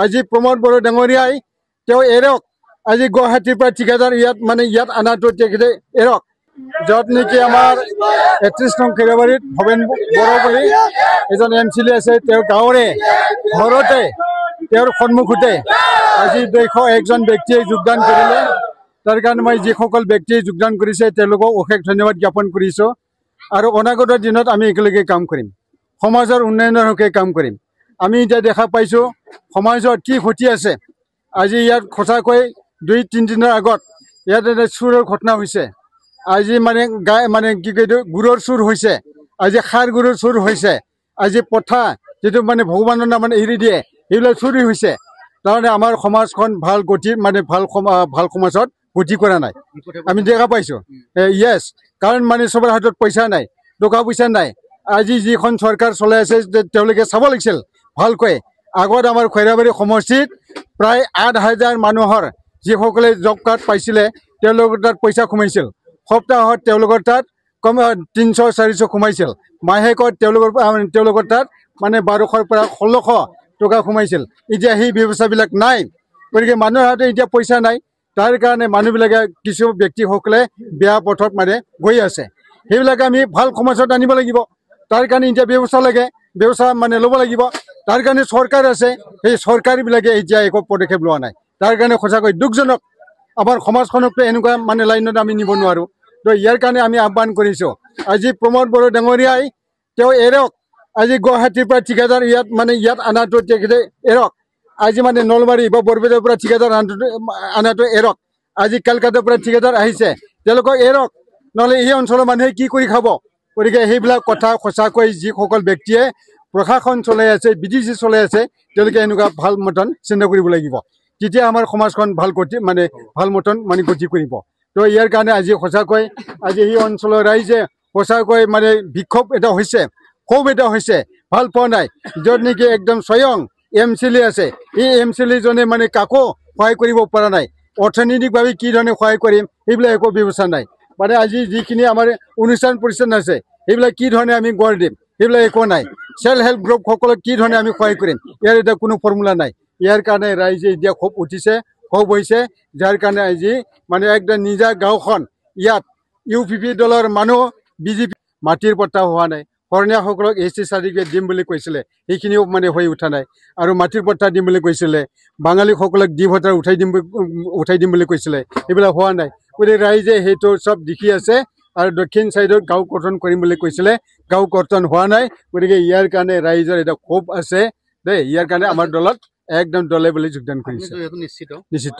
আজি প্ৰমোদ বড়ো ডাঙৰীয়াই তেওঁ এৰক আজি গুৱাহাটীৰ পৰা ঠিকাদাৰ ইয়াত আনাটো তেখেতে এৰক য'ত নেকি আমাৰ ৩১ নং খেৰবাৰীত ভৱেন বড়ো বুলি এজন এমচিলি আছে তেওঁৰ গাঁৱৰে ঘৰতে তেওঁৰ সন্মুখতে আজি ২০১জন ব্যক্তিয়ে যোগদান কৰিলে তাৰ কাৰণে মই যিসকল ব্যক্তিয়ে যোগদান কৰিছে তেওঁলোকক অশেষ ধন্যবাদ জ্ঞাপন কৰিছোঁ আৰু অনাগত দিনত আমি একেলগে কাম কৰিম সমাজৰ উন্নয়নৰ হকে কাম কৰিম আমি এতিয়া দেখা পাইছোঁ সমাজত কি ক্ষতি আছে আজি ইয়াত সঁচাকৈ ২-৩ দিনৰ আগত ইয়াত এটা চুৰৰ ঘটনা হৈছে আজি কি কয় গুৰৰ চুৰ হৈছে আজি সাৰ গুৰৰ চুৰ হৈছে আজি পথা যিটো ভগৱানৰ নামত এৰি দিয়ে এইবিলাক চুৰি হৈছে তাৰমানে আমাৰ সমাজখন ভাল গতি ভাল সমাজত গতি কৰা নাই আমি দেখা পাইছোঁ য়েছ কাৰণ চবৰ হাতত পইচা নাই টকা পইচা নাই আজি যিখন চৰকাৰ চলাই আছে তেওঁলোকে চাব লাগিছিল ভালকৈ আগত আমাৰ খৈৰাবাৰী সমষ্টিত প্ৰায় ৮,০০০ মানুহৰ যিসকলে জব কাৰ্ড পাইছিলে তেওঁলোকৰ তাত পইচা সোমাইছিল সপ্তাহত তেওঁলোকৰ তাত কম ৩০০-৪০০ সোমাইছিল মাহেকত তেওঁলোকৰ তাত ১২০০ৰ পৰা ১৬০০ টকা সোমাইছিল এতিয়া সেই ব্যৱস্থাবিলাক নাই গতিকে মানুহৰ হাতত এতিয়া পইচা নাই তাৰ কাৰণে মানুহবিলাকে কিছু ব্যক্তিসকলে বেয়া পথত গৈ আছে সেইবিলাক আমি ভাল সমাজত আনিব লাগিব তাৰ কাৰণে এতিয়া ব্যৱস্থা ল'ব লাগিব তাৰ কাৰণে চৰকাৰ আছে সেই চৰকাৰবিলাকে এতিয়া একো পদক্ষেপ লোৱা নাই তাৰ কাৰণে সঁচাকৈ দুখজনক আমাৰ সমাজখনকতো এনেকুৱা লাইনত আমি নিব নোৱাৰোঁ তো ইয়াৰ কাৰণে আমি আহ্বান কৰিছোঁ আজি প্ৰমোদ বড়ো ডাঙৰীয়াই তেওঁ এৰক আজি গুৱাহাটীৰ পৰা ঠিকাদাৰ ইয়াত আনাটো তেখেতে এৰক আজি নলবাৰী বা বৰপেটাৰ পৰা ঠিকাদাৰ আনাটো এৰক আজি কলকাতাৰ পৰা ঠিকাদাৰ আহিছে তেওঁলোকক এৰক নহ'লে এই অঞ্চলৰ মানুহে কি কৰি খাব গতিকে সেইবিলাক কথা সঁচাকৈ যিসকল ব্যক্তিয়ে প্ৰশাসন চলাই আছে BDC চলাই আছে তেওঁলোকে এনেকুৱা ভাল মতন চিন্তা কৰিব লাগিব তেতিয়া আমাৰ সমাজখন ভাল মতন গতি কৰিব তো ইয়াৰ কাৰণে আজি সঁচাকৈ আজি এই অঞ্চলৰ ৰাইজে সঁচাকৈ বিক্ষোভ এটা হৈছে ক্ষোভ এটা হৈছে ভাল পোৱা নাই য'ত নেকি একদম স্বয়ং এমচিলি আছে এই এমচিলিজনে কাকো সহায় কৰিব পৰা নাই অৰ্থনৈতিকভাৱে কি ধৰণে সহায় কৰিম সেইবিলাক একো ব্যৱস্থা নাই আজি যিখিনি আমাৰ অনুষ্ঠান প্ৰতিষ্ঠান আছে সেইবিলাক কি ধৰণে আমি গঢ় দিম সেইবিলাক একো নাই সেল্ফ হেল্প গ্ৰুপসকলক কি ধৰণে আমি সহায় কৰিম ইয়াৰ এটা কোনো ফৰ্মুলা নাই ইয়াৰ কাৰণে ৰাইজে এতিয়া ক্ষোভ উঠিছে ক্ষোভ হৈছে যাৰ কাৰণে আজি একদম নিজা গাঁওখন ইয়াত UPP দলৰ মানুহ BJP মাটিৰ পট্টা হোৱা নাই শৰণীয়াসকলক SC চাৰ্টিফিকেট দিম বুলি কৈছিলে সেইখিনিও হৈ উঠা নাই আৰু মাটিৰ পট্টা দিম বুলি কৈছিলে বাঙালীসকলক ভোটাৰ উঠাই দিম বুলি কৈছিলে এইবিলাক হোৱা নাই গতিকে ৰাইজে সেইটো চব দেখি আছে আৰু দক্ষিণ চাইডত গাঁও গঠন কৰিম বুলি কৈছিলে গাঁও গঠন হোৱা নাই গতিকে ইয়াৰ কাৰণে ৰাইজৰ এটা ক্ষোভ আছে দেই ইয়াৰ কাৰণে আমাৰ দলত একদম দলে বুলি যোগদান কৰিছে নিশ্চিত